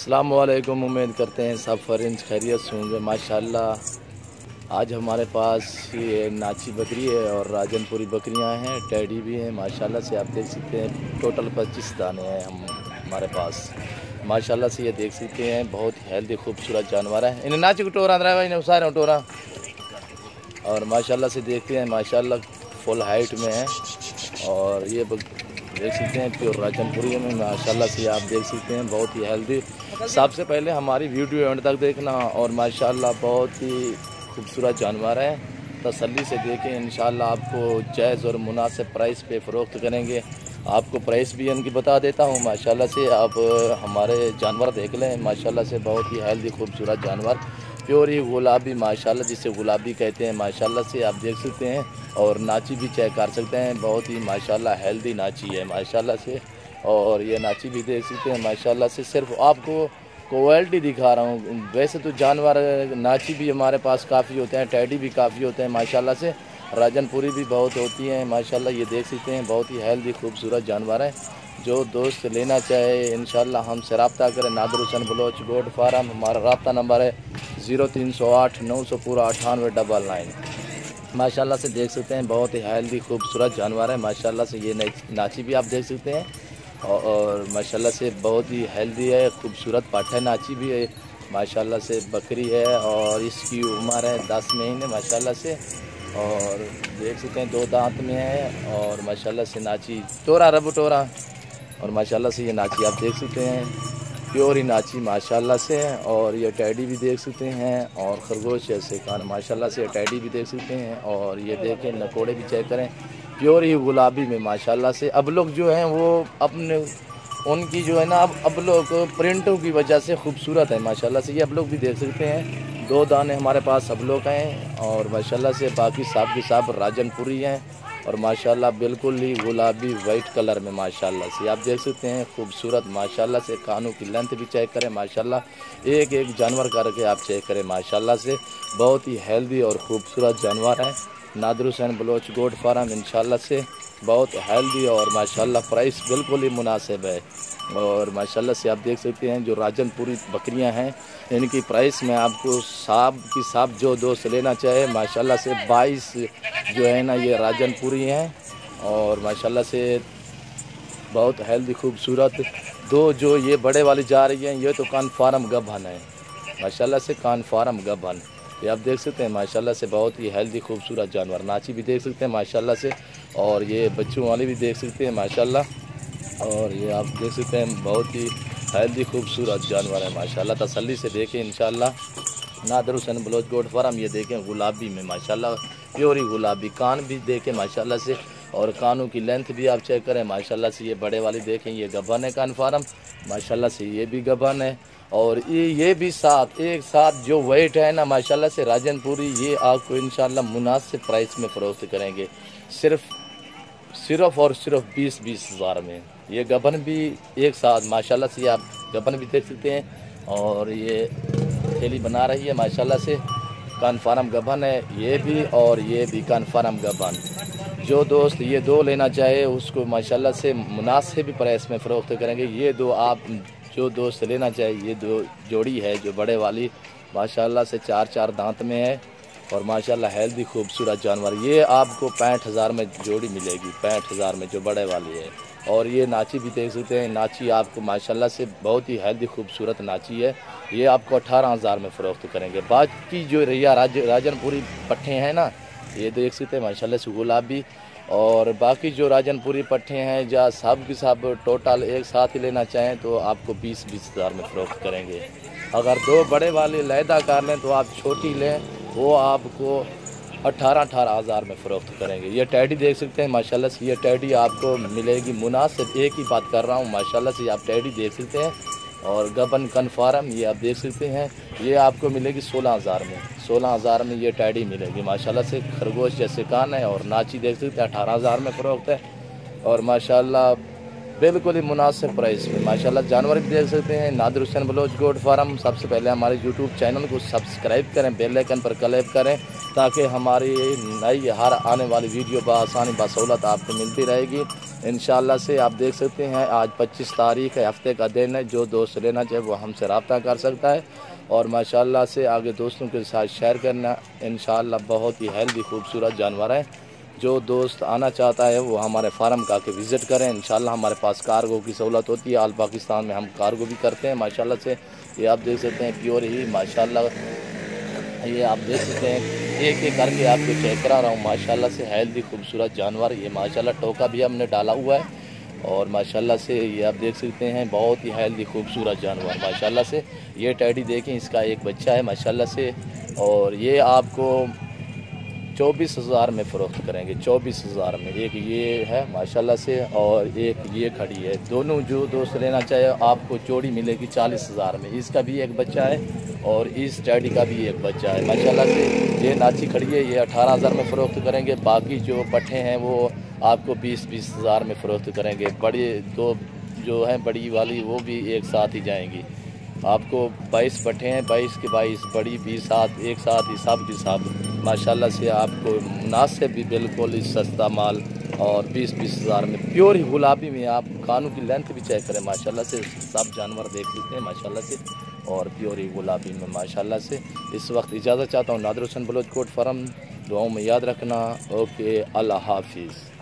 अस्सलामुअलैकुम। उम्मीद करते हैं सब फरेंज खैरियत से होंगे। माशाल्लाह आज हमारे पास ये नाची बकरी है और राजनपुरी बकरियां हैं, टैडी भी हैं। माशाल्लाह से आप देख सकते हैं टोटल 25 दाने हैं हमारे पास। माशाल्लाह से ये देख सकते हैं बहुत ही हेल्दी खूबसूरत जानवर है। इन्हें नाची को टोरा अंदर इन्हें उसारे टोरा और माशाल्लाह से देखते हैं माशाल्लाह फुल हाइट में है। और ये देख सकते हैं प्योर राजनपुरी में माशाल्लाह से आप देख सकते हैं बहुत ही हेल्दी। सबसे पहले हमारी वीडियो एंड तक देखना और माशाल्लाह बहुत ही खूबसूरत जानवर है, तसल्ली से देखें। इंशाल्लाह आपको जायज़ और मुनासिब प्राइस पे फ़रोख्त करेंगे। आपको प्राइस भी इनकी बता देता हूँ। माशाल्लाह से आप हमारे जानवर देख लें। माशाल्लाह से बहुत ही हेल्दी खूबसूरत जानवर, प्योर ही गुलाबी माशाल्लाह जिसे गुलाबी कहते हैं। माशाल्लाह से आप देख सकते हैं और नाची भी चेक कर सकते हैं। बहुत ही माशाल्लाह हेल्दी नाची है माशाल्लाह से। और ये नाची भी देख सकते हैं माशाल्लाह से। सिर्फ आपको क्वालिटी दिखा रहा हूँ। वैसे तो जानवर नाची भी हमारे पास काफ़ी होते हैं, टैडी भी काफ़ी होते हैं माशाल्लाह से, राजनपुरी भी बहुत होती हैं माशाल्लाह। ये देख सकते हैं बहुत ही हेल्दी खूबसूरत जानवर है। जो दोस्त लेना चाहे इंशाल्लाह हमसे रब्ता करें। नादिर हुसैन बलोच गोट फार्म, हमारा रब्ता नंबर है 0308 900 पूरा 9899। माशाल्लाह से देख सकते हैं बहुत ही हेल्दी खूबसूरत जानवर है माशाल्लाह से। ये नाची भी आप देख सकते हैं और माशाल्लाह से बहुत ही हेल्दी है, खूबसूरत पाठ है। नाची भी है माशाल्लाह से। बकरी है और इसकी उम्र है 10 महीने माशाल्लाह से। और देख सकते हैं 2 दांत में है और माशाल्लाह से नाची टोरा रब टोरा। और माशाल्लाह से ये नाची आप देख सकते हैं प्योर ही नाची माशाल्लाह से। और ये टैडी भी देख सकते हैं और खरगोश जैसे कान माशाल्लाह से। टैडी भी देख सकते हैं और ये देखें नकोड़े भी चेक करें प्योर ही गुलाबी में माशाल्लाह से। अब लोग जो हैं वो अपने उनकी जो है ना अब लोग प्रिंटों की वजह से खूबसूरत है माशाल्लाह से। ये अब लोग भी देख सकते हैं 2 दाने हमारे पास अब लोग हैं और माशाल्लाह से बाकी सब के सब राजनपुरी हैं और माशाल्लाह बिल्कुल ही गुलाबी वाइट कलर में माशाल्लाह से आप देख सकते हैं खूबसूरत माशाल्लाह से। कानों की लेंथ भी चेक करें माशाल्लाह। एक एक जानवर करके आप चेक करें माशाल्लाह से। बहुत ही हेल्दी और खूबसूरत जानवर है। नादिर हुसैन बलोच गोट फार्म इंशाल्लाह से बहुत हेल्दी और माशाल्लाह प्राइस बिल्कुल ही मुनासिब है। और माशाल्लाह से आप देख सकते हैं जो राजनपुरी बकरियां हैं इनकी प्राइस में आपको साब जो दोस्त लेना चाहे माशाल्लाह से 22 जो है ना ये राजनपुरी हैं और माशाल्लाह से बहुत हेल्दी खूबसूरत। 2 जो ये बड़े वाली जा रही हैं ये तो कान फार्म गबन है माशाल्लाह से। कान फार्म गबन ये आप देख सकते हैं माशाल्लाह से। बहुत ही हेल्दी खूबसूरत जानवर। नाची भी देख सकते हैं माशाल्लाह से और ये बच्चों वाली भी देख सकते हैं माशाल्लाह। और ये आप देख सकते हैं बहुत ही हेल्दी खूबसूरत जानवर है माशाल्लाह। तसल्ली से देखें इंशाल्लाह। नादिर हुसैन बलोच गोट फार्म ये देखें गुलाबी में माशाल्लाह, प्योर ही गुलाबी। कान भी देखें माशाल्लाह से और कानों की लेंथ भी आप चेक करें माशाल्लाह से। ये बड़े वाली देखें ये गबन है कान फार्म माशाल्लाह से। ये भी गबन है और ये भी एक साथ जो वेट है ना माशाल्लाह से राजनपुरी, ये आपको इंशाल्लाह मुनासिब प्राइस में फ़रोख्त करेंगे सिर्फ और सिर्फ 20-20 हज़ार में। ये गबन भी एक साथ माशाल्लाह से आप गबन भी देख सकते हैं और ये थैली बना रही है माशाल्लाह से। कान फार्म गबन है ये भी और ये भी कान फार्म गबन। जो दोस्त ये 2 लेना चाहे उसको माशाल्लाह से मुनासिब प्राइस में फ़रोख्त करेंगे। ये 2 आप जो दोस्त लेना चाहे ये 2 जोड़ी है जो बड़े वाली माशाल्लाह से 4-4 दांत में है और माशाल्लाह हेल्दी खूबसूरत जानवर। ये आपको 65,000 में जोड़ी मिलेगी, 65,000 में जो बड़े वाली है। और ये नाची भी देख सकते हैं। नाची आपको माशाल्लाह से बहुत ही हेल्दी खूबसूरत नाची है। ये आपको 18,000 में फ़रोख्त करेंगे। बाकी जो रिया राजनपुरी पट्ठे हैं ना ये देख सकते हैं माशाल्लाह से गुलाबी। और बाकी जो राजनपुरी पट्ठे हैं या सब के सब टोटल एक साथ ही लेना चाहें तो आपको 20-20 हज़ार में फ़रोख्त करेंगे। अगर 2 बड़े वाले लैदा कर लें तो आप छोटी लें वो आपको 18-18 हज़ार में फ़रोख्त करेंगे। ये टैडी देख सकते हैं माशाल्लाह से। ये टैडी आपको मिलेगी मुनासिब, एक ही बात कर रहा हूँ माशाल्लाह से। आप टैडी देख सकते हैं और गबन कन फार्म ये आप देख सकते हैं। ये आपको मिलेगी 16,000 में। 16,000 में ये टैडी मिलेगी माशाल्लाह से। खरगोश जैसे कान है और नाची देख सकते हैं 18,000 में फ़रोख्त है और माशाल्लाह बिल्कुल ही मुनासिब प्राइस में माशाल्लाह। जानवर भी देख सकते हैं। Nadir Hussain Baloch goat farm. सबसे पहले हमारे यूट्यूब चैनल को सब्सक्राइब करें, बेल आइकन पर क्लिक करें ताकि हमारी नई हर आने वाली वीडियो बआसानी बसहूलत आपको मिलती रहेगी। इंशाल्लाह से आप देख सकते हैं आज 25 तारीख है, हफ्ते का दिन है। जो दोस्त लेना चाहे वो हमसे रब्ता कर सकता है और माशाल्लाह से आगे दोस्तों के साथ शेयर करना। इंशाल्लाह बहुत ही हेल्दी खूबसूरत जानवर है। जो दोस्त आना चाहता है वो हमारे फार्म का आके विज़िट करें। इंशाल्लाह हमारे पास कार्गो की सहूलत होती है। आल पाकिस्तान में हम कार्गो भी करते हैं माशाल्लाह से। ये आप देख सकते हैं प्योर ही माशाल्लाह, ये आप देख सकते हैं एक एक करके आपको चेक करा रहा हूँ। माशाल्लाह से हेल्दी खूबसूरत जानवर। ये माशाल्लाह टोका भी हमने डाला हुआ है और माशाल्लाह से ये आप देख सकते हैं बहुत ही हेल्दी खूबसूरत जानवर माशाल्लाह से। ये टैडी देखें, इसका एक बच्चा है माशाल्लाह से और ये आपको 24,000 में फ़रोख्त करेंगे। 24,000 में एक ये है माशाल्लाह से और एक ये खड़ी है। दोनों जो दोस्त लेना चाहे आपको जोड़ी मिलेगी 40,000 में। इसका भी एक बच्चा है और इस टैडी का भी एक बच्चा है माशाल्लाह से। ये नाची खड़ी है, ये 18,000 में फ़रोख्त करेंगे। बाकी जो पट्ठे हैं वो आपको 20,000 में फ़रोख्त करेंगे। बड़ी दो जो हैं बड़ी वाली वो भी एक साथ ही जाएंगी। आपको 22 पट्ठे हैं, 22 के 22 बड़ी भी साथ एक साथ ही सब के सब माशाल्लाह से आपको मुनासिब भी बिल्कुल ही सस्ता माल और 20,000 में प्योर ही गुलाबी में। आप कानों की लेंथ भी चेक करें माशाल्लाह से, सब जानवर देख सकते हैं माशाल्लाह से और प्योर ही गुलाबी में माशाल्लाह से। इस वक्त इजाज़त चाहता हूँ। नादिर हुसैन बलोच कोट फार्म, दुआओं में याद रखना। ओके, अल्लाह हाफिज़।